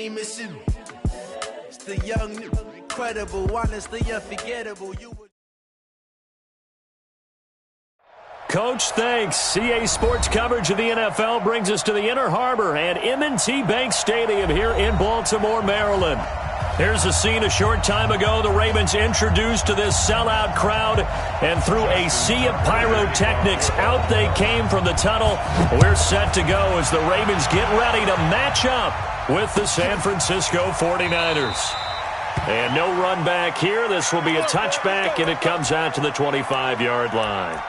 name is you. It's the young, incredible, honestly unforgettable. Coach, thanks. CA Sports coverage of the NFL brings us to the Inner Harbor and M&T Bank Stadium here in Baltimore, Maryland. Here's a scene a short time ago. The Ravens introduced to this sellout crowd, and through a sea of pyrotechnics, out they came from the tunnel. We're set to go as the Ravens get ready to match up with the San Francisco 49ers. And no run back here. This will be a touchback, and it comes out to the 25-yard line.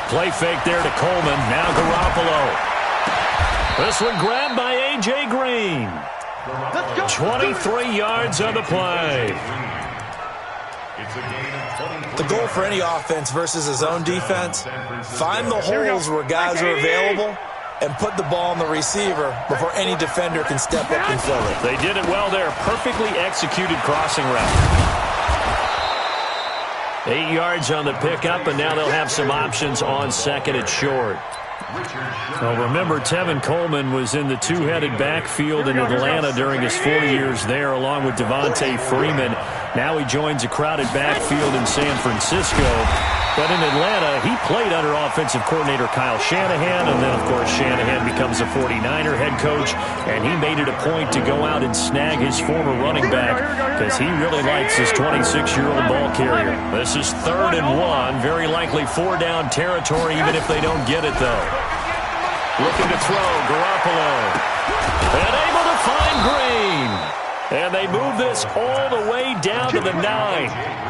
Play fake there to Coleman. Now Garoppolo. This one grabbed by A.J. Green. 23 yards on the play. The goal for any offense versus his own defense, find the holes where guys are available and put the ball on the receiver before any defender can step up and fill it. They did it well there. Perfectly executed crossing route. 8 yards on the pickup, and now they'll have some options on second and short. Well, remember, Tevin Coleman was in the two-headed backfield in Atlanta during his 4 years there, along with Devontae Freeman. Now he joins a crowded backfield in San Francisco. But in Atlanta, he played under offensive coordinator Kyle Shanahan, and then, of course, Shanahan becomes a 49er head coach, and he made it a point to go out and snag his former running back because he really likes his 26-year-old ball carrier. This is 3rd and 1, very likely 4-down territory, even if they don't get it, though. Looking to throw, Garoppolo. And able to find Green. And they move this all the way down to the 9.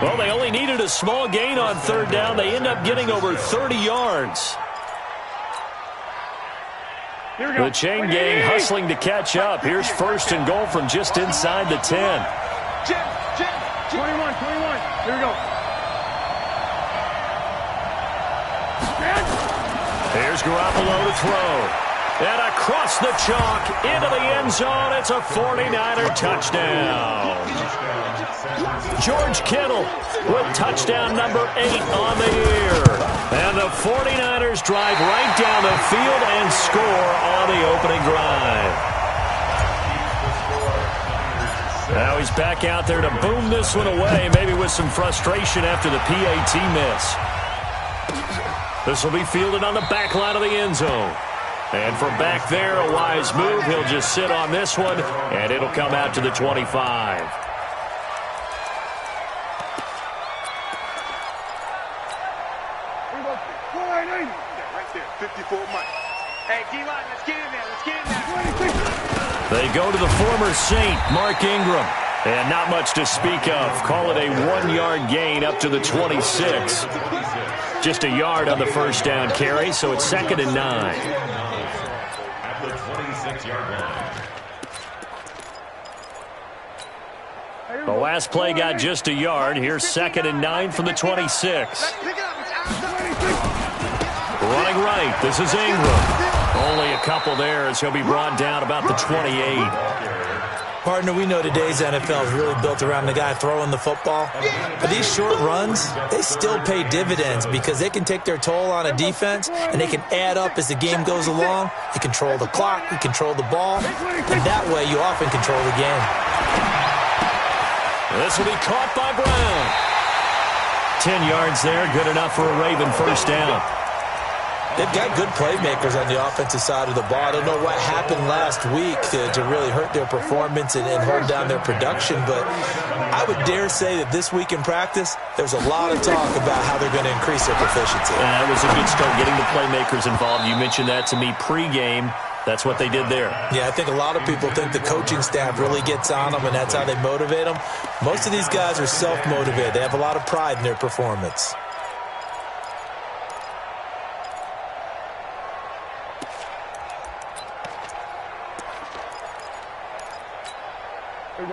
Well, they only needed a small gain on 3rd down. They end up getting over 30 yards. The chain gang hustling to catch up. Here's 1st and goal from just inside the 10. 21. Here we go. Here's Garoppolo to throw. And across the chalk into the end zone. It's a 49er touchdown. George Kittle with touchdown number 8 on the year. And the 49ers drive right down the field and score on the opening drive. Now he's back out there to boom this one away, maybe with some frustration after the PAT miss. This will be fielded on the back line of the end zone. And from back there, a wise move. He'll just sit on this one, and it'll come out to the 25. Right there, 54 Mike. Hey, D-line, let's get in there. They go to the former Saint, Mark Ingram. And not much to speak of. Call it a 1-yard gain up to the 26. Just a yard on the first down carry, so it's 2nd and 9. The last play got just a yard. Here's 2nd and 9 from the 26. Running right, this is Ingram. Only a couple there as he'll be brought down about the 28. Partner, we know today's NFL is really built around the guy throwing the football. But these short runs, they still pay dividends because they can take their toll on a defense and they can add up as the game goes along. You control the clock, you control the ball, and that way you often control the game. This will be caught by Brown. 10 yards there, good enough for a Raven first down. They've got good playmakers on the offensive side of the ball. I don't know what happened last week to really hurt their performance and hold down their production, but I would dare say that this week in practice, there's a lot of talk about how they're going to increase their proficiency. That was a good start, getting the playmakers involved. You mentioned that to me pregame. That's what they did there. Yeah, I think a lot of people think the coaching staff really gets on them, and that's how they motivate them. Most of these guys are self-motivated. They have a lot of pride in their performance.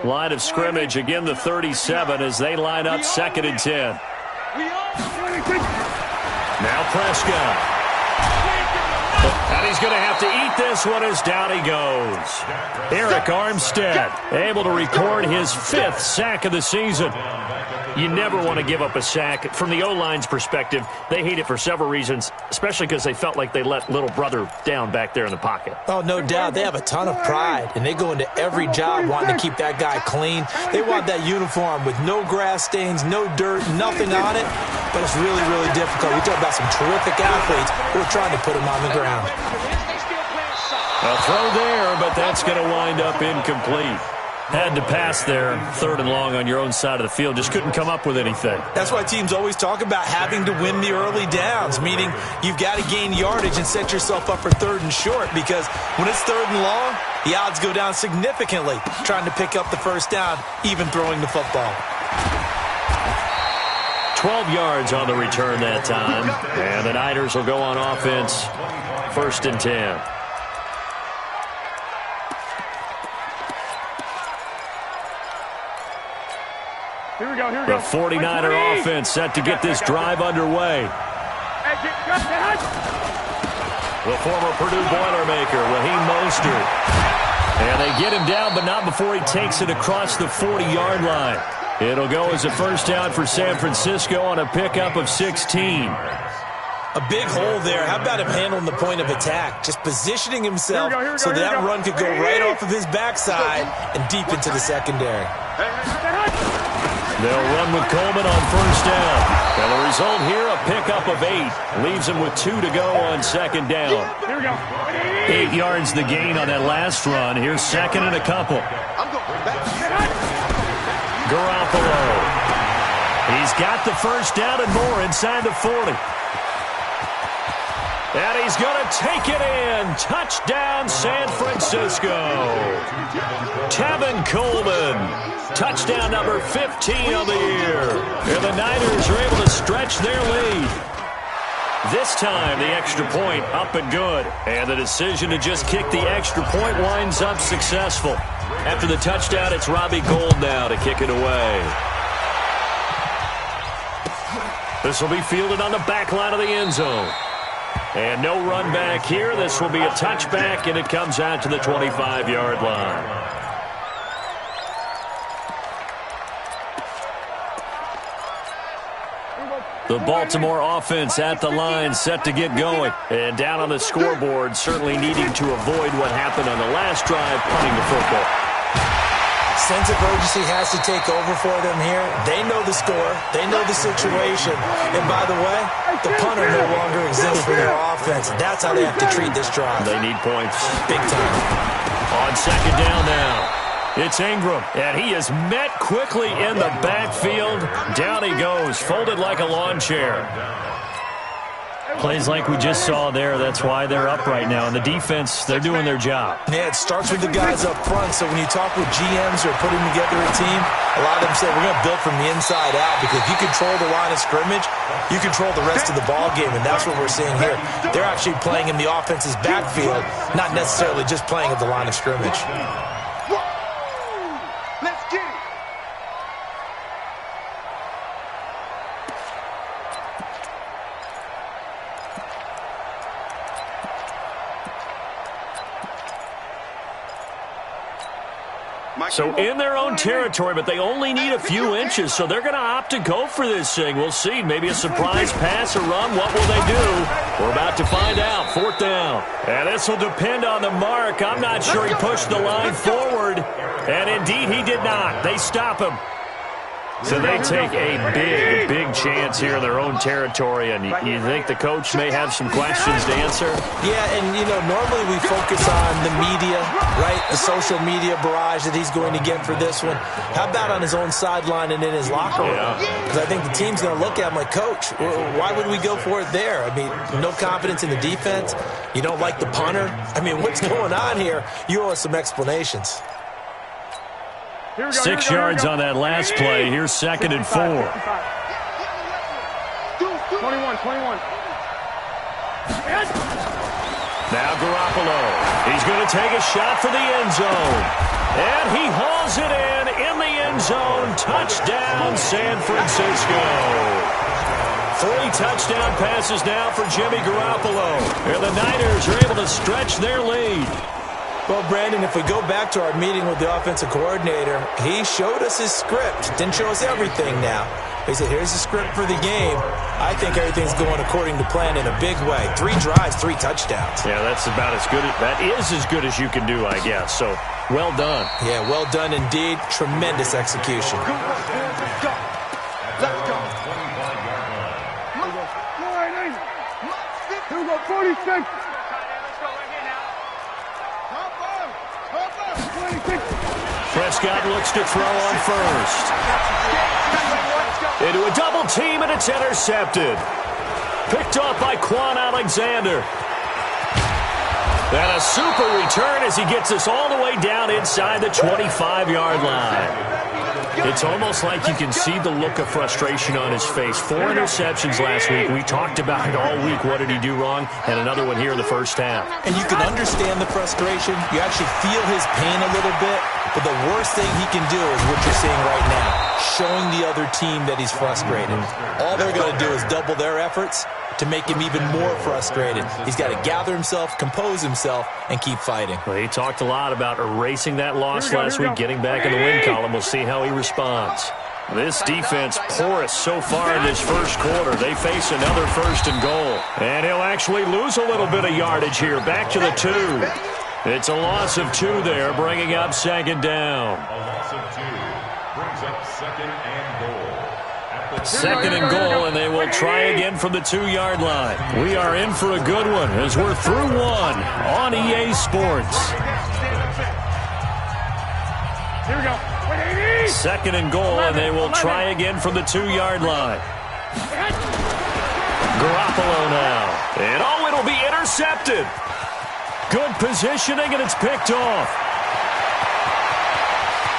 Line of scrimmage, again the 37 as they line up 2nd and 10. Now Prescott. And he's going to have to eat this one as down he goes. Arik Armstead able to record his 5th sack of the season. You never want to give up a sack. From the O-line's perspective, they hate it for several reasons, especially because they felt like they let little brother down back there in the pocket. Oh, no doubt. They have a ton of pride, and they go into every job wanting to keep that guy clean. They want that uniform with no grass stains, no dirt, nothing on it, but it's really, really difficult. We talk about some terrific athletes who are trying to put him on the ground. A throw there, but that's going to wind up incomplete. Had to pass there, 3rd and long on your own side of the field. Just couldn't come up with anything. That's why teams always talk about having to win the early downs, meaning you've got to gain yardage and set yourself up for 3rd and short, because when it's 3rd and long, the odds go down significantly trying to pick up the 1st down, even throwing the football. 12 yards on the return that time. And the Niners will go on offense, 1st and 10. Here we go. The 49er offense set to get this drive underway. The former Purdue Boilermaker, Raheem Mostert. And they get him down, but not before he takes it across the 40-yard line. It'll go as a 1st down for San Francisco on a pickup of 16. A big hole there. How about him handling the point of attack? Just positioning himself so that run could go right off of his backside and deep into the secondary. They'll run with Coleman on 1st down. And the result here, a pickup of 8. Leaves him with 2 to go on 2nd down. 8 yards the gain on that last run. Here's 2nd and a couple. Garoppolo. He's got the 1st down and more inside the 40. And he's going to take it in. Touchdown, San Francisco. Tevin Coleman. Touchdown number 15 of the year. And the Niners are able to stretch their lead. This time, the extra point up and good. And the decision to just kick the extra point winds up successful. After the touchdown, it's Robbie Gould now to kick it away. This will be fielded on the back line of the end zone. And no run back here. This will be a touchback, and it comes out to the 25-yard line. The Baltimore offense at the line, set to get going. And down on the scoreboard, certainly needing to avoid what happened on the last drive, punting the football. Sense of urgency has to take over for them here. They know the score. They know the situation. And by the way, the punter no longer exists for their offense. That's how they have to treat this drive. They need points. Big time. On 2nd down now. It's Ingram, and he is met quickly in the backfield. Down he goes, folded like a lawn chair. Plays like we just saw there, that's why they're up right now. And the defense, they're doing their job. Yeah, it starts with the guys up front. So when you talk with GMs who are putting together a team, a lot of them say we're going to build from the inside out, because if you control the line of scrimmage, you control the rest of the ball game, and that's what we're seeing here. They're actually playing in the offense's backfield, not necessarily just playing at the line of scrimmage. So in their own territory, but they only need a few inches, so they're going to opt to go for this thing. We'll see. Maybe a surprise pass or run. What will they do? We're about to find out. 4th down. And this will depend on the mark. I'm not sure he pushed the line forward. And indeed, he did not. They stop him. So they take a big chance here in their own territory, and you think the coach may have some questions to answer? Yeah, and, you know, normally we focus on the media, right, the social media barrage that he's going to get for this one. How about on his own sideline and in his locker room? Because I think the team's going to look at him like, Coach, why would we go for it there? I mean, no confidence in the defense. You don't like the punter. I mean, what's going on here? You owe us some explanations. 6 yards on that last play. Here's 2nd and 4. 21. Now Garoppolo. He's going to take a shot for the end zone. And he hauls it in the end zone. Touchdown, San Francisco. 3 touchdown passes now for Jimmy Garoppolo. And the Niners are able to stretch their lead. Well, Brandon, if we go back to our meeting with the offensive coordinator, he showed us his script. Didn't show us everything now. He said, here's the script for the game. I think everything's going according to plan in a big way. 3 drives, 3 touchdowns. Yeah, that's about as good. That is as good as you can do, I guess. So, well done. Yeah, well done indeed. Tremendous execution. Let's go. 46. Prescott looks to throw on first. Into a double team, and it's intercepted. Picked off by Quan Alexander. And a super return as he gets us all the way down inside the 25-yard line. It's almost like you can see the look of frustration on his face. 4 interceptions last week. We talked about it all week. What did he do wrong? And another one here in the first half. And you can understand the frustration. You actually feel his pain a little bit. But the worst thing he can do is what you're seeing right now, showing the other team that he's frustrated. All they're going to do is double their efforts to make him even more frustrated. He's got to gather himself, compose himself, and keep fighting. Well, he talked a lot about erasing that loss last week, getting back in the win column. We'll see how he responds. This defense porous so far in this first quarter. They face another 1st and goal. And he'll actually lose a little bit of yardage here. Back to the 2. It's a loss of 2 there, bringing up 2nd down. A loss of 2 brings up 2nd and goal. 2nd and goal, and they will try again from the 2-yard line. We are in for a good one as we're through 1 on EA Sports. Here we go. 2nd and goal, and they will try again from the 2-yard line. Garoppolo now. And it'll be intercepted. Good positioning, and it's picked off.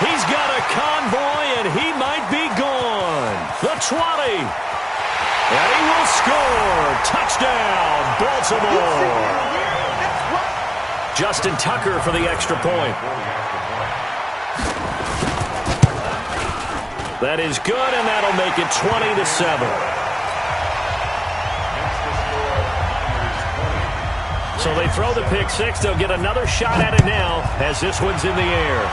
He's got a convoy, and he might be gone. The 20. And he will score. Touchdown, Baltimore. Justin Tucker for the extra point. That is good, and that'll make it 20-7. So they throw the pick 6. They'll get another shot at it now as this one's in the air.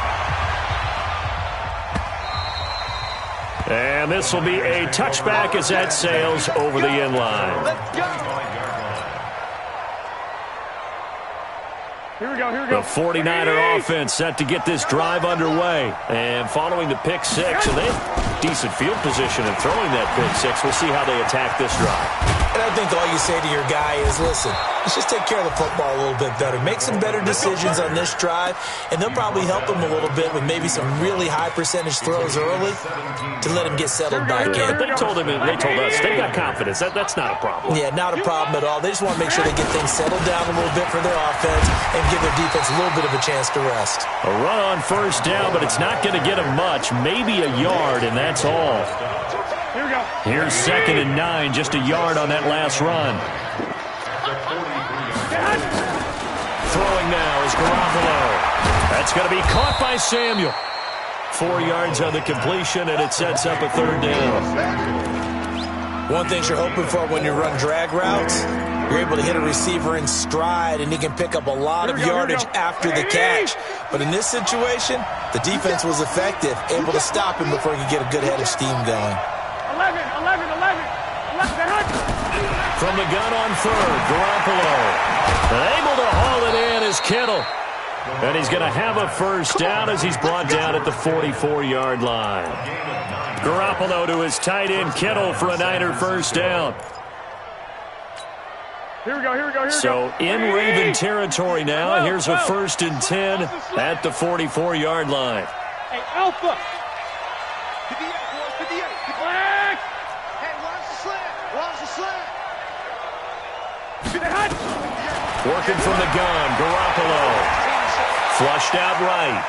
And this will be a touchback as that sails over the end line. Here we go, here we go. The 49er offense set to get this drive underway. And following the pick 6, and they have decent field position in throwing that pick 6. We'll see how they attack this drive. And I think all you say to your guy is, listen, let's just take care of the football a little bit better. Make some better decisions on this drive, and they'll probably help him a little bit with maybe some really high percentage throws early to let him get settled back in. They told us, they got confidence. That's not a problem. Yeah, not a problem at all. They just want to make sure they get things settled down a little bit for their offense and give their defense a little bit of a chance to rest. A run on first down, but it's not going to get him much. Maybe a yard, and that's all. Here we go. Here's 2nd and 9, just a yard on that last run. Throwing now is Garoppolo. That's going to be caught by Samuel. 4 yards on the completion, and it sets up a 3rd down. One thing you're hoping for when you run drag routes, you're able to hit a receiver in stride, and he can pick up a lot of yardage after the catch. But in this situation, the defense was effective, able to stop him before he could get a good head of steam going. 11. From the gun on 3rd, Garoppolo. And able to haul it in is Kittle. And he's going to have a first down as he's brought down at the 44-yard line. Garoppolo to his tight end, Kittle, for a Niner first down. Here we go. So in Raven territory now. Here's a 1st and 10 at the 44-yard line. Hey, Alpha. Flag. Hey, watch the slant. Working from the gun, Garoppolo. Flushed out right.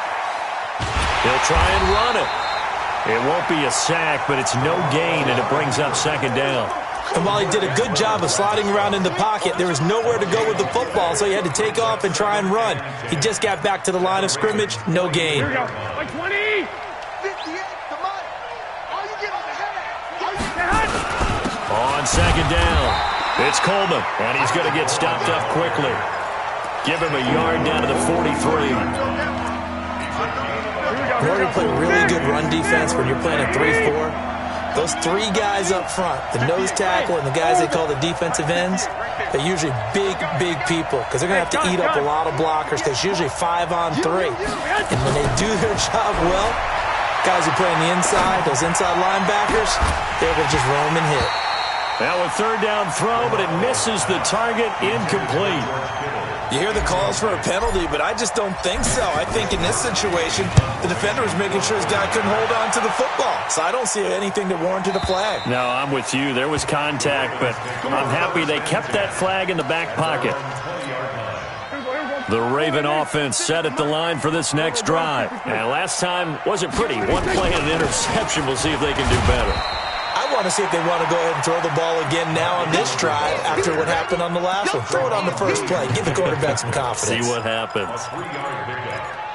He'll try and run it. It won't be a sack, but it's no gain, and it brings up 2nd down. And while he did a good job of sliding around in the pocket, there was nowhere to go with the football, so he had to take off and try and run. He just got back to the line of scrimmage, no gain. Here we go. Like 20. 58, come on. All you get is a head. On second down, it's Coleman, and he's going to get stopped up quickly. Give him a yard down to the 43. In order to play really good run defense when you're playing a 3-4, those three guys up front, the nose tackle and the guys they call the defensive ends, they're usually big people because they're going to have to eat up a lot of blockers because it's usually 5-on-3. And when they do their job well, guys who play on the inside, those inside linebackers, they're going to just roam and hit. Now a third down throw, but it misses the target, incomplete. You hear the calls for a penalty, but I just don't think so. I think in this situation, the defender was making sure his guy couldn't hold on to the football. So I don't see anything that warranted a flag. No, I'm with you. There was contact, but I'm happy they kept that flag in the back pocket. The Raven offense set at the line for this next drive. And last time wasn't pretty. One play and an interception. We'll see if they can do better. I want to see if they want to go ahead and throw the ball again now on this drive after what happened on the last one. Throw it on the first play. Give the quarterback some confidence. See what happens.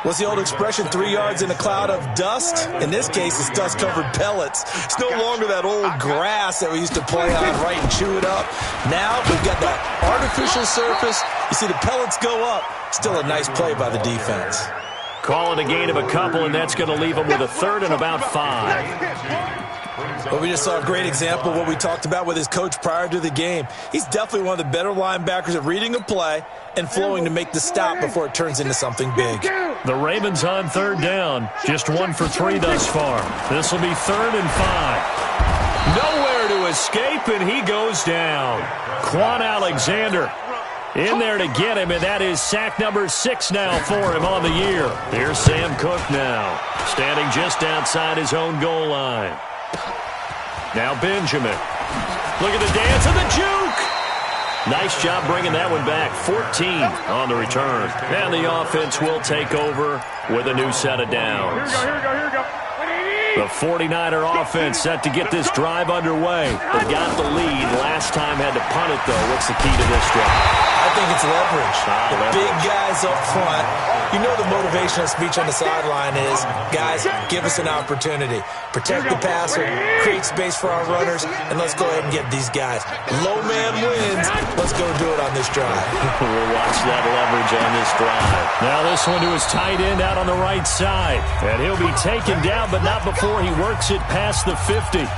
What's the old expression, 3 yards in a cloud of dust? In this case, it's dust-covered pellets. It's no longer that old grass that we used to play on, right, and chew it up. Now we've got that artificial surface. You see the pellets go up. Still a nice play by the defense. Call it a gain of a couple, and that's going to leave them with a third and about 5. Well, we just saw a great example of what we talked about with his coach prior to the game. He's definitely one of the better linebackers at reading a play and flowing to make the stop before it turns into something big. The Ravens on third down. Just 1 for 3 thus far. This will be 3rd and 5. Nowhere to escape, and he goes down. Quan Alexander in there to get him, and that is sack number 6 now for him on the year. Here's Sam Cook now, standing just outside his own goal line. Now Benjamin. Look at the dance and the juke. Nice job bringing that one back. 14 on the return. And the offense will take over with a new set of downs. Here we go. The 49er offense set to get this drive underway. They got the lead. Last time had to punt it, though. What's the key to this drive? I think it's leverage. The big guys up front. You know the motivational speech on the sideline is, guys, give us an opportunity. Protect the passer, create space for our runners, and let's go ahead and get these guys. Low man wins. Let's go do it on this drive. We'll watch that leverage on this drive. Now this one to his tight end out on the right side. And he'll be taken down, but not before he works it past the 50.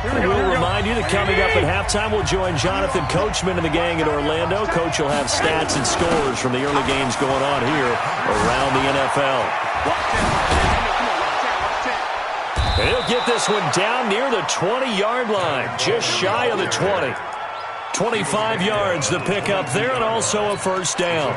We'll remind you that coming up at halftime, we'll join Jonathan Coachman and the gang in Orlando. Coach will have stats and scores from the early games going on here around the NFL. And he'll get this one down near the 20-yard line, just shy of the 20. 25 yards the pickup there, and also a first down.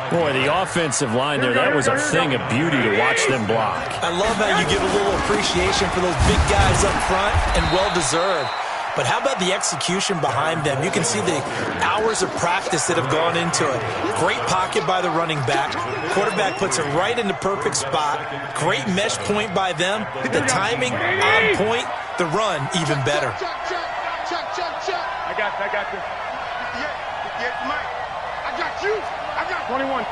Boy, the offensive line there, that was a thing of beauty to watch them block. I love how you give a little appreciation for those big guys up front, and well-deserved. But how about the execution behind them? You can see the hours of practice that have gone into it. Great pocket by the running back. Quarterback puts it right in the perfect spot. Great mesh point by them. The timing on point. The run even better. I got this. Yeah, Mike. I got you. 21.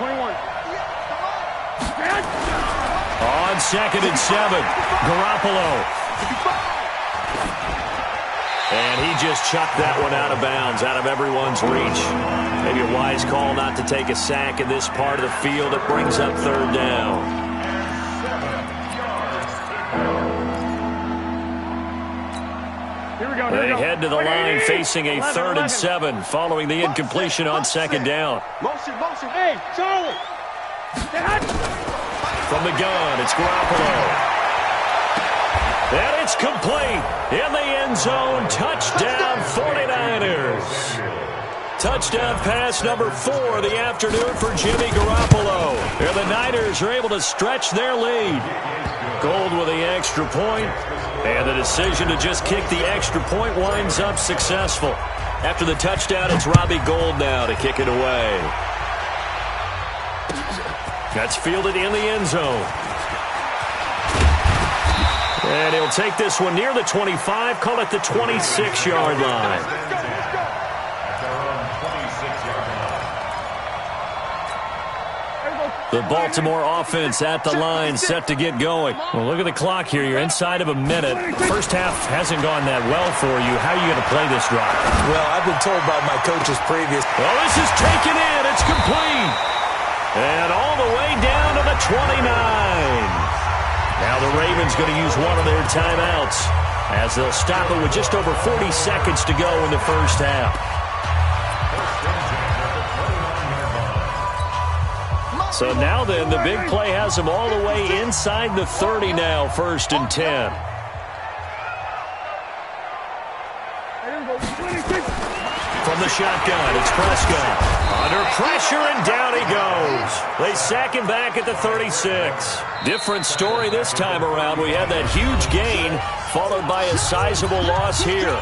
On 2nd and 7, Garoppolo. And he just chucked that one out of bounds, out of everyone's reach. Maybe a wise call not to take a sack in this part of the field. It brings up 3rd down. They head to the line facing a 3rd and 7 following the incompletion on 2nd down. Motion. Hey, Charlie. From the gun, it's Garoppolo. And it's complete in the end zone. Touchdown 49ers. Touchdown pass number 4 of the afternoon for Jimmy Garoppolo. And the Niners are able to stretch their lead. Gold with the extra point. And the decision to just kick the extra point winds up successful. After the touchdown, it's Robbie Gould now to kick it away. That's fielded in the end zone. And he'll take this one near the 25, call it the 26-yard line. The Baltimore offense at the line, set to get going. Well, look at the clock here. You're inside of a minute. First half hasn't gone that well for you. How are you going to play this drive? Well, I've been told by my coaches previous. Well, this is taken in. It's complete. And all the way down to the 29. Now the Ravens going to use one of their timeouts as they'll stop it with just over 40 seconds to go in the first half. So now then, the big play has them all the way inside the 30 now, 1st and 10. From the shotgun, it's Prescott. Under pressure, and down he goes. They sack him back at the 36. Different story this time around. We had that huge gain, followed by a sizable loss here.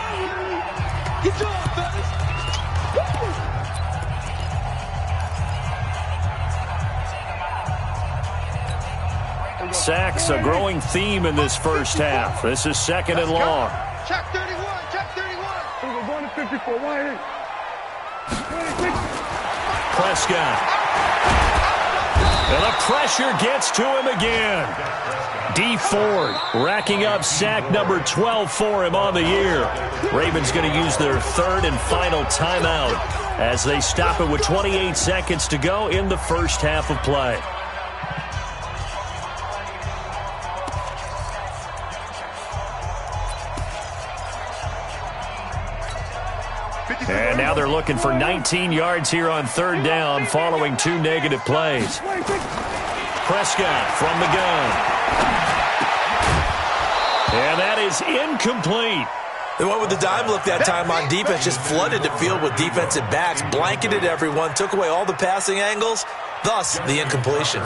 Sacks, a growing theme in this first half. This is 2nd and long. Check 31, check 31. We're going to 54, wide. 26. Prescott. And the pressure gets to him again. Dee Ford racking up sack number 12 for him on the year. Ravens going to use their 3rd and final timeout as they stop it with 28 seconds to go in the first half of play. And now they're looking for 19 yards here on 3rd down following 2 negative plays. Prescott from the gun. And that is incomplete. They went with the dime look that time on defense, just flooded the field with defensive backs, blanketed everyone, took away all the passing angles, thus the incompletion.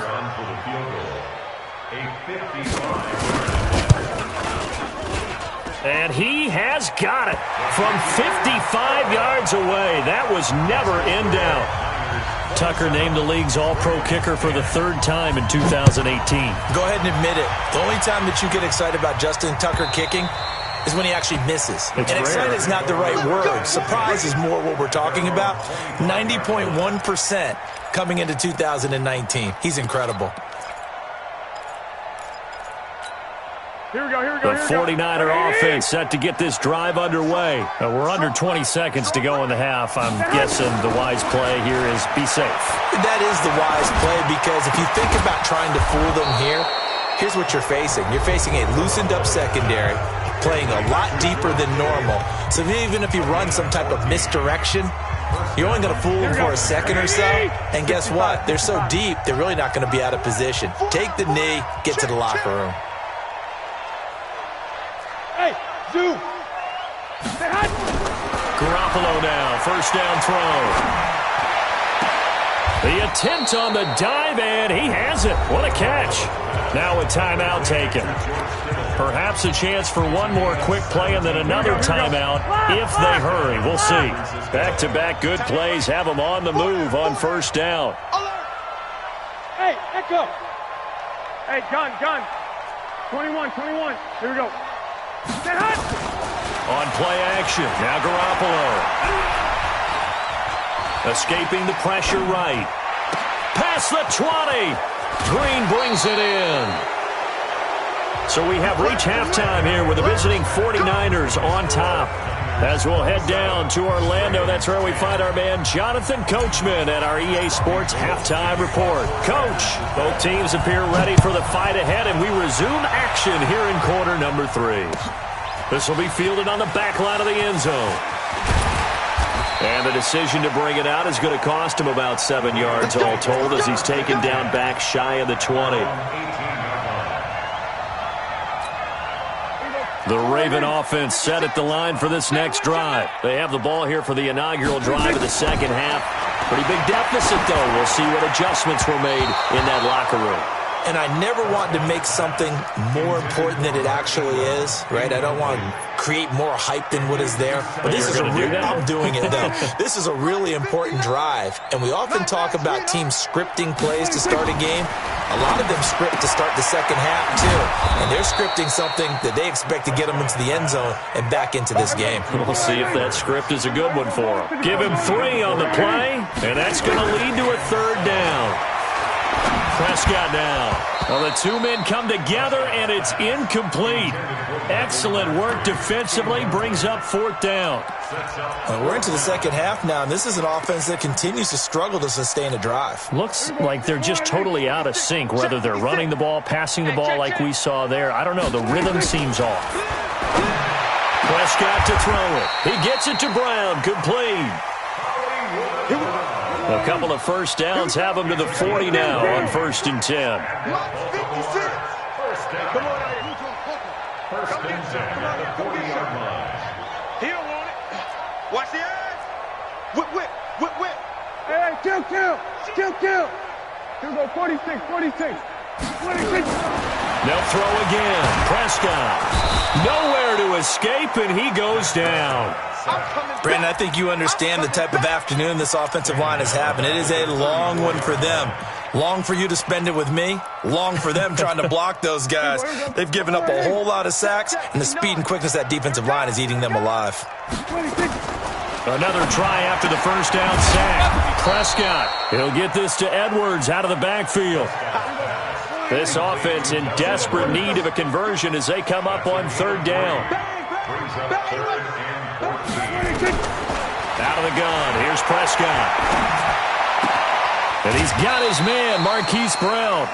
And he has got it from 55 yards away. That was never in doubt. Tucker named the league's all-pro kicker for the 3rd time in 2018. Go ahead and admit it. The only time that you get excited about Justin Tucker kicking is when he actually misses. And excited is not the right word. Surprise is more what we're talking about. 90.1% coming into 2019. He's incredible. Here we go, here we go. The 49er offense set to get this drive underway. We're under 20 seconds to go in the half. I'm guessing the wise play here is be safe. That is the wise play, because if you think about trying to fool them here, here's what you're facing. You're facing a loosened up secondary, playing a lot deeper than normal. So even if you run some type of misdirection, you're only going to fool them for a second or so. And guess what? They're so deep, they're really not going to be out of position. Take the knee, get to the locker room. Hey, Zoo. Garoppolo now, 1st down throw. The attempt on the dive, and he has it. What a catch. Now a timeout taken. Perhaps a chance for one more quick play and then another timeout if they hurry. We'll see. Back-to-back good plays have them on the move on 1st down. Hey, Echo. Hey, gun. 21. Here we go. On play action, now Garoppolo. Escaping the pressure right. Past the 20. Green brings it in. So we have reached halftime here with the visiting 49ers on top. As we'll head down to Orlando, that's where we find our man Jonathan Coachman at our EA Sports Halftime Report. Coach, both teams appear ready for the fight ahead, and we resume action here in quarter number 3. This will be fielded on the back line of the end zone. And the decision to bring it out is going to cost him about 7 yards all told as he's taken down back shy of the 20. The Raven offense set at the line for this next drive. They have the ball here for the inaugural drive of the second half. Pretty big deficit, though. We'll see what adjustments were made in that locker room. And I never want to make something more important than it actually is, right? I don't want to create more hype than what is there. But this is I'm doing it, though. This is a really important drive. And we often talk about teams scripting plays to start a game. A lot of them script to start the second half, too. And they're scripting something that they expect to get them into the end zone and back into this game. We'll see if that script is a good one for them. Give him 3 on the play, and that's going to lead to a 3rd down. Prescott now. Well, the two men come together, and it's incomplete. Excellent work defensively, brings up 4th down. We're into the second half now, and this is an offense that continues to struggle to sustain a drive. Looks like they're just totally out of sync, whether they're running the ball, passing the ball like we saw there. I don't know. The rhythm seems off. Prescott to throw it. He gets it to Brown. Complete. A couple of first downs have him to the 40 now on 1st and 10. Come on, First and 10 at the 40-yard line. he don't want it. Watch the eyes. Whip, whip, whip, whip. Hey, kill. Here go 46. They'll throw again. Prescott. Nowhere to escape, and he goes down. Brandon, I think you understand the type of afternoon this offensive line is having. It is a long one for them. Long for you to spend it with me. Long for them trying to block those guys. They've given up a whole lot of sacks, and the speed and quickness of that defensive line is eating them alive. Another try after the first down sack. Prescott. He'll get this to Edwards out of the backfield. This offense in desperate need of a conversion as they come up on 3rd down. Out of the gun. Here's Prescott. And he's got his man, Marquise Brown.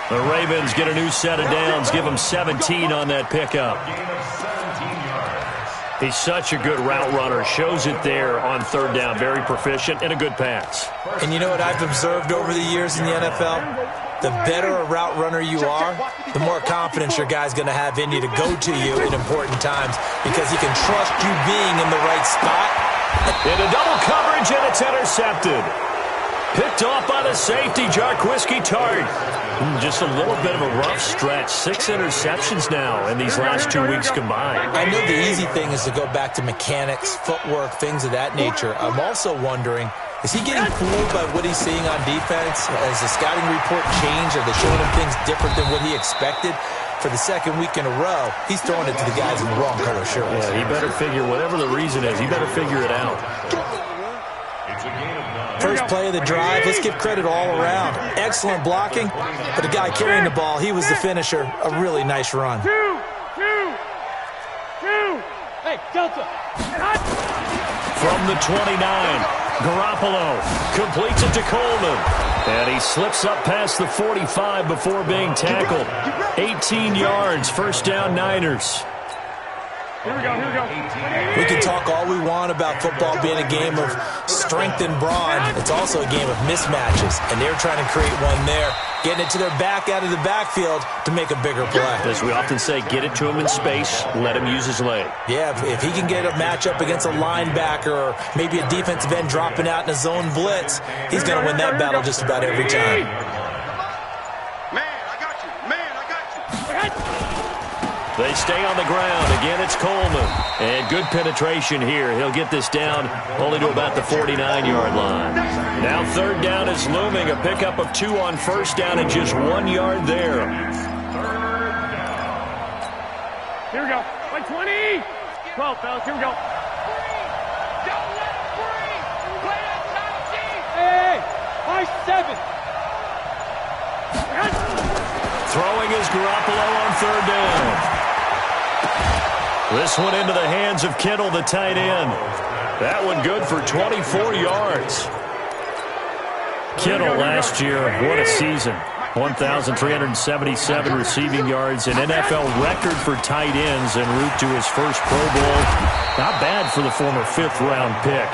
The Ravens get a new set of downs. Give him 17 on that pickup. He's such a good route runner. Shows it there on 3rd down. Very proficient and a good pass. And you know what I've observed over the years in the NFL? The better a route runner you are, the more confidence your guy's going to have in you to go to you in important times because he can trust you being in the right spot. Into double coverage, and it's intercepted. Picked off by the safety, Jarquiski Tartt. Just a little bit of a rough stretch. 6 interceptions now in these last 2 weeks combined. I know the easy thing is to go back to mechanics, footwork, things of that nature. I'm also wondering, is he getting fooled by what he's seeing on defense? Has the scouting report changed? Are they showing him things different than what he expected? For the second week in a row, he's throwing it to the guys in the wrong color shirts. Yeah, he better figure, whatever the reason is, he better figure it out. First play of the drive, let's give credit all around. Excellent blocking, but the guy carrying the ball, he was the finisher. A really nice run. Two. Hey, Delta. From the 29, Garoppolo completes it to Coleman. And he slips up past the 45 before being tackled. 18 yards, first down Niners. Here we go. We can talk all we want about football being a game of strength and brawn. It's also a game of mismatches, and they're trying to create one there, getting it to their back out of the backfield to make a bigger play. As we often say, get it to him in space, let him use his leg. Yeah, if he can get a matchup against a linebacker or maybe a defensive end dropping out in a zone blitz, he's going to win that battle just about every time. Man, I got you. They stay on the ground. Again, it's Coleman. And good penetration here. He'll get this down only to about the 49-yard line. Now 3rd down is looming. A pickup of 2 on 1st down and just 1 yard there. Here we go. 20. 12, fellas. Here we go. Don't let it free. Play that top team. Hey, 7. Throwing is Garoppolo on 3rd down. This one into the hands of Kittle, the tight end. That one good for 24 yards. Kittle last year, what a season. 1,377 receiving yards, an NFL record for tight ends en route to his first Pro Bowl. Not bad for the former 5th-round pick.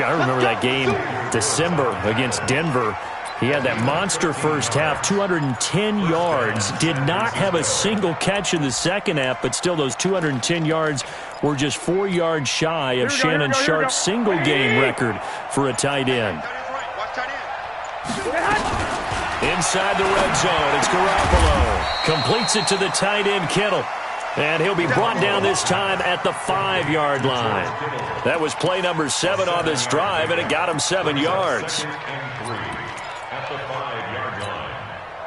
I remember that game, December, against Denver. He had that monster first half, 210 yards. Did not have a single catch in the second half, but still those 210 yards were just 4 yards shy of Shannon Sharp's single-game record for a tight end. Inside the red zone, it's Garoppolo. Completes it to the tight end, Kittle. And he'll be brought down this time at the 5-yard line. That was play number 7 on this drive, and it got him 7 yards.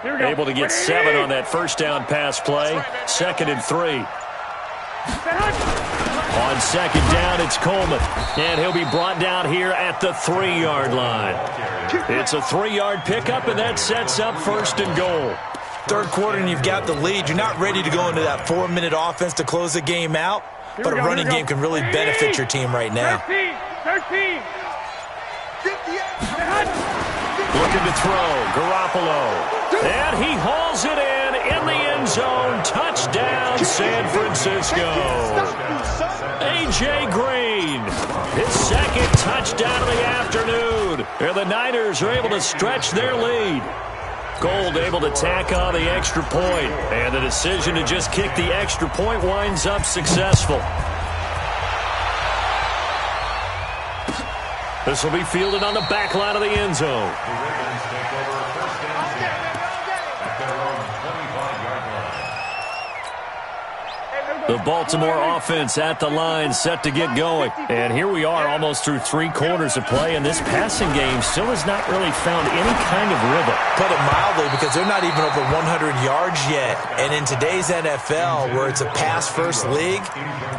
Able to get 7 on that first down pass play. 2nd and 3. On second down, it's Coleman. And he'll be brought down here at the 3-yard line. It's a 3-yard pickup, and that sets up first and goal. Third quarter and you've got the lead. You're not ready to go into that 4-minute offense to close the game out, but a running game can really benefit your team right now. 13. Looking to throw, Garoppolo. And he hauls it in the end zone. Touchdown, San Francisco. A.J. Green, his second touchdown of the afternoon. And the Niners are able to stretch their lead. Gold able to tack on the extra point. And the decision to just kick the extra point winds up successful. This will be fielded on the back line of the end zone. The Baltimore offense at the line, set to get going. And here we are almost through 3 quarters of play, and this passing game still has not really found any kind of rhythm. Put it mildly, because they're not even over 100 yards yet. And in today's NFL, where it's a pass-first league,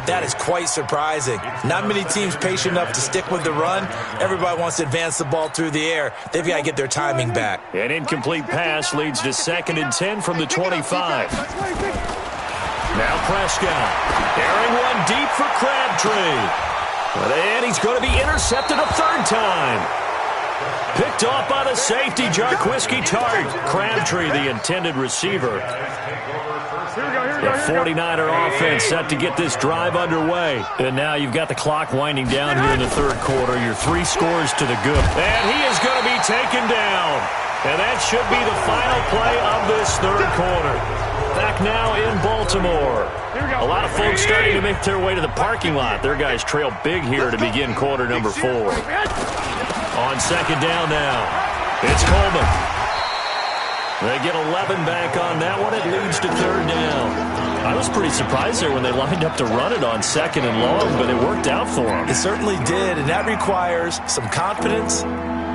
that is quite surprising. Not many teams patient enough to stick with the run. Everybody wants to advance the ball through the air. They've got to get their timing back. An incomplete pass leads to 2nd and 10 from the 25. Now Prescott, airing one deep for Crabtree. And he's going to be intercepted a 3rd time. Picked off by the safety, Jarquiski Tart. Crabtree, the intended receiver. The 49er offense set to get this drive underway. And now you've got the clock winding down here in the 3rd quarter. Your 3 scores to the good. And he is going to be taken down. And that should be the final play of this 3rd quarter. Back now in Baltimore. A lot of folks starting to make their way to the parking lot. Their guys trail big here to begin quarter number 4. On second down now, it's Coleman. They get 11 back on that one. It leads to 3rd down. I was pretty surprised there when they lined up to run it on 2nd and long, but it worked out for them. It certainly did, and that requires some confidence,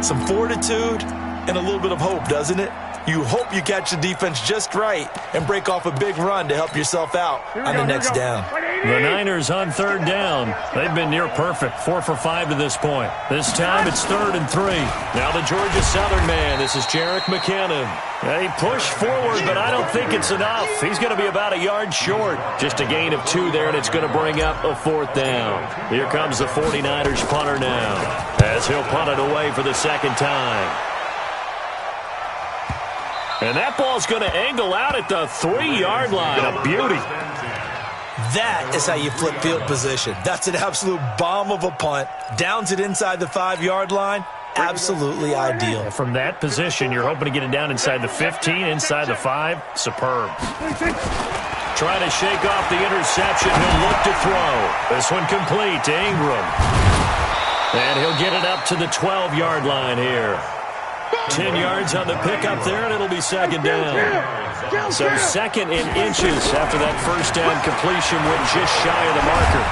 some fortitude, and a little bit of hope, doesn't it? You hope you catch the defense just right and break off a big run to help yourself out on the next down. The Niners on 3rd down. They've been near perfect, 4 for 5 to this point. This time it's 3rd and 3. Now the Georgia Southern man. This is Jerick McKinnon. He pushed forward, but I don't think it's enough. He's going to be about a yard short. Just a gain of 2 there, and it's going to bring up a 4th down. Here comes the 49ers punter now, as he'll punt it away for the 2nd time. And that ball's going to angle out at the 3-yard line. A beauty. That is how you flip field position. That's an absolute bomb of a punt. Downs it inside the 5-yard line. Absolutely ideal. From that position, you're hoping to get it down inside the 15, inside the 5. Superb. Trying to shake off the interception. He'll look to throw. This one complete to Ingram. And he'll get it up to the 12-yard line here. 10 yards on the pickup there, and it'll be 2nd down. So 2nd in inches after that 1st down completion went just shy of the marker.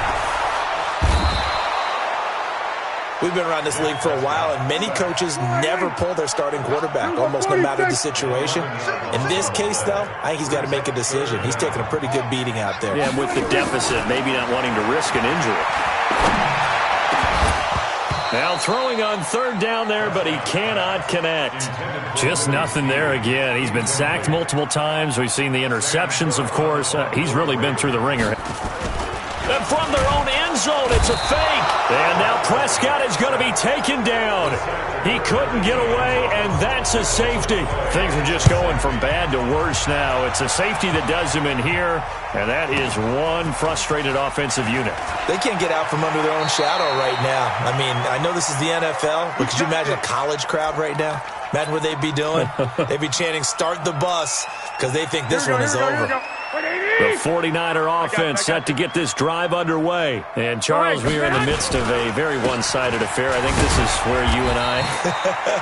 We've been around this league for a while, and many coaches never pull their starting quarterback, almost no matter the situation. In this case, though, I think he's got to make a decision. He's taking a pretty good beating out there. Yeah, with the deficit, maybe not wanting to risk an injury. Now throwing on 3rd down there, but he cannot connect. Just nothing there again. He's been sacked multiple times. We've seen the interceptions, of course. He's really been through the ringer. And from their own end zone, it's a fake. And now Prescott is going to be taken down. He couldn't get away, and that's a safety. Things are just going from bad to worse now. It's a safety that does him in here, and that is one frustrated offensive unit. They can't get out from under their own shadow right now. I mean, I know this is the NFL, but could you imagine a college crowd right now? Imagine what they'd be doing. They'd be chanting, "Start the bus," because they think this one is over. The 49er offense set to get this drive underway. And, Charles, we are in the midst of a very one-sided affair. I think this is where you and I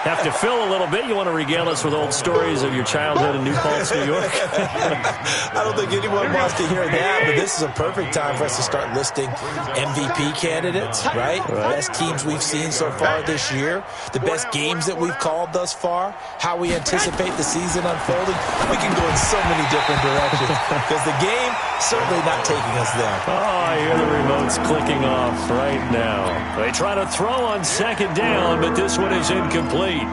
have to fill a little bit. You want to regale us with old stories of your childhood in New Paltz, New York? I don't think anyone wants to hear that, but this is a perfect time for us to start listing MVP candidates, right? Best teams we've seen so far this year, the best games that we've called thus far, how we anticipate the season unfolding. We can go in so many different directions. because the game certainly not taking us there. Oh, I hear the remotes clicking off right now. They try to throw on second down, but this one is incomplete.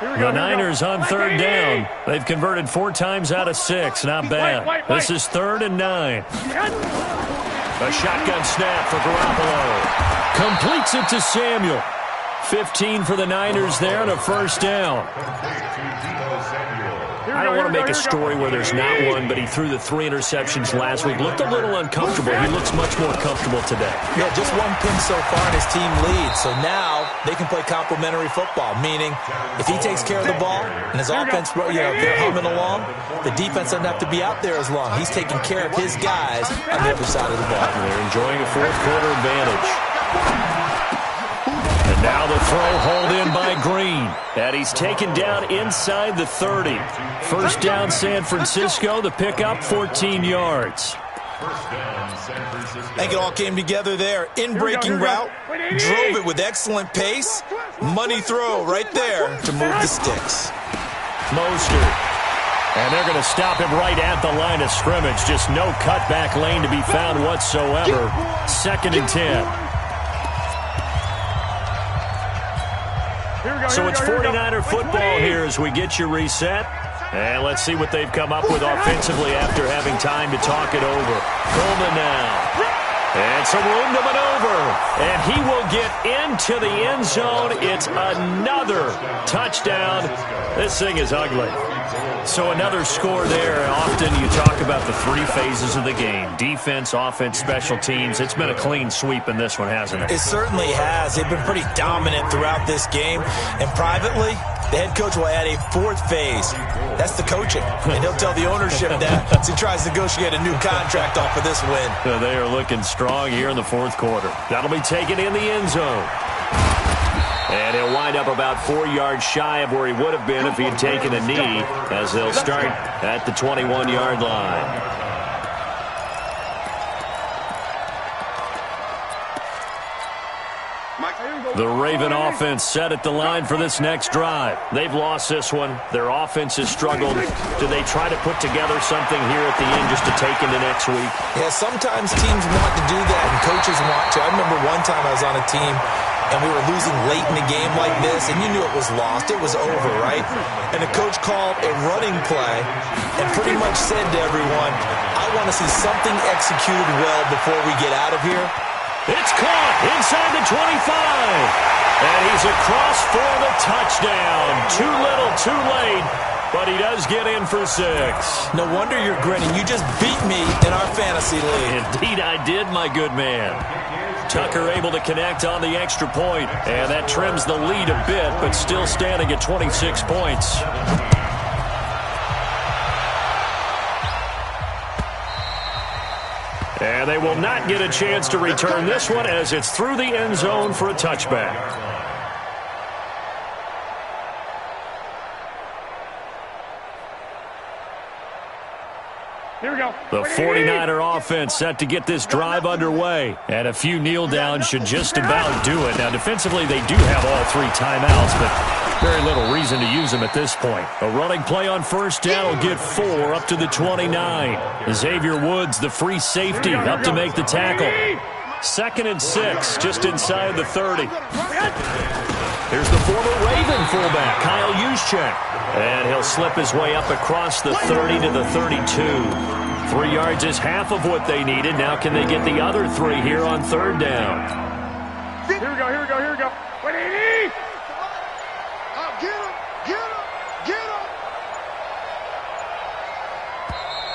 The Niners on third down. They've converted 4 times out of 6. Not bad. This is 3rd and 9. A shotgun snap for Garoppolo. Completes it to Samuel. 15 for the Niners there and a first down. I don't want to make a story where there's not one, but he threw the 3 interceptions last week. Looked a little uncomfortable. He looks much more comfortable today. Yeah, just 1 pin so far and his team leads. So now they can play complementary football, meaning if he takes care of the ball and his offense, they're humming along, the defense doesn't have to be out there as long. He's taking care of his guys on the other side of the ball. They're enjoying a fourth-quarter advantage. And now the throw hauled in by Green. And he's taken down inside the 30. First down, San Francisco. The pickup, 14 yards. I think it all came together there. In-breaking route. Drove it with excellent pace. Money throw right there to move the sticks. Mostert. And they're going to stop him right at the line of scrimmage. Just no cutback lane to be found whatsoever. 2nd and 10. So it's 49er football here as we get you reset. And let's see what they've come up with offensively after having time to talk it over. Coleman now. And some room to maneuver. And he will get into the end zone. It's another touchdown. This thing is ugly. So another score there. Often you talk about the 3 phases of the game. Defense, offense, special teams. It's been a clean sweep in this one, hasn't it? It certainly has. They've been pretty dominant throughout this game. And privately, the head coach will add a 4th phase. That's the coaching. And he'll tell the ownership that as he tries to negotiate a new contract off of this win. They are looking strong here in the 4th quarter. That'll be taken in the end zone. And he'll wind up about 4 yards shy of where he would have been if he had taken a knee, as they'll start at the 21-yard line. The Raven offense set at the line for this next drive. They've lost this one. Their offense has struggled. Do they try to put together something here at the end just to take into next week? Yeah, sometimes teams want to do that and coaches want to. I remember one time I was on a team and we were losing late in the game like this, and you knew it was lost. It was over, right? And the coach called a running play and pretty much said to everyone, I want to see something executed well before we get out of here. It's caught inside the 25. And he's across for the touchdown. Too little, too late. But he does get in for 6. No wonder you're grinning. You just beat me in our fantasy league. Indeed I did, my good man. Tucker able to connect on the extra point. And that trims the lead a bit, but still standing at 26 points. And they will not get a chance to return this one as it's through the end zone for a touchback. Here we go. The 49er offense set to get this drive underway. And a few kneel downs should just about do it. Now, defensively, they do have all 3 timeouts, but very little reason to use them at this point. A running play on first down will get 4 up to the 29. Xavier Woods, the free safety, up to make the tackle. 2nd and 6, just inside the 30. Here's the former Raven fullback, Kyle Juszczyk. And he'll slip his way up across the 30 to the 32. 3 yards is half of what they needed. Now can they get the other 3 here on 3rd down? Here we go, here we go, here we go. 180!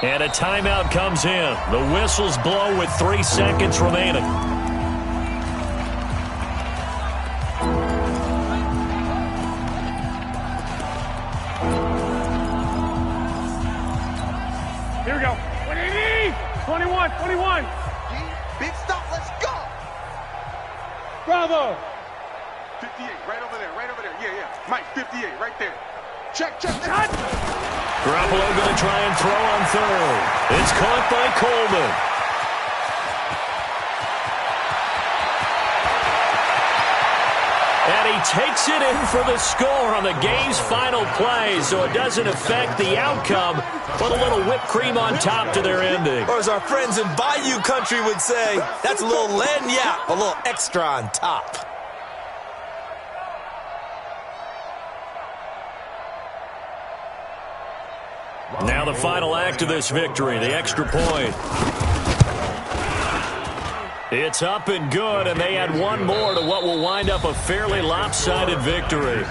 And a timeout comes in. The whistles blow with 3 seconds remaining. Here we go. 180! 21, 21. Big stop, let's go! Bravo! 58, right over there, right over there. Yeah, yeah. Mike, 58, right there. Check, check, check. Shot! Garoppolo going to try and throw on 3rd. It's caught by Coleman. takes it in for the score on the game's final play, so it doesn't affect the outcome, but a little whipped cream on top to their ending. Or as our friends in Bayou Country would say, that's a little lagniappe, a little extra on top. Now the final act of this victory, the extra point. It's up and good, and they add one more to what will wind up a fairly lopsided victory.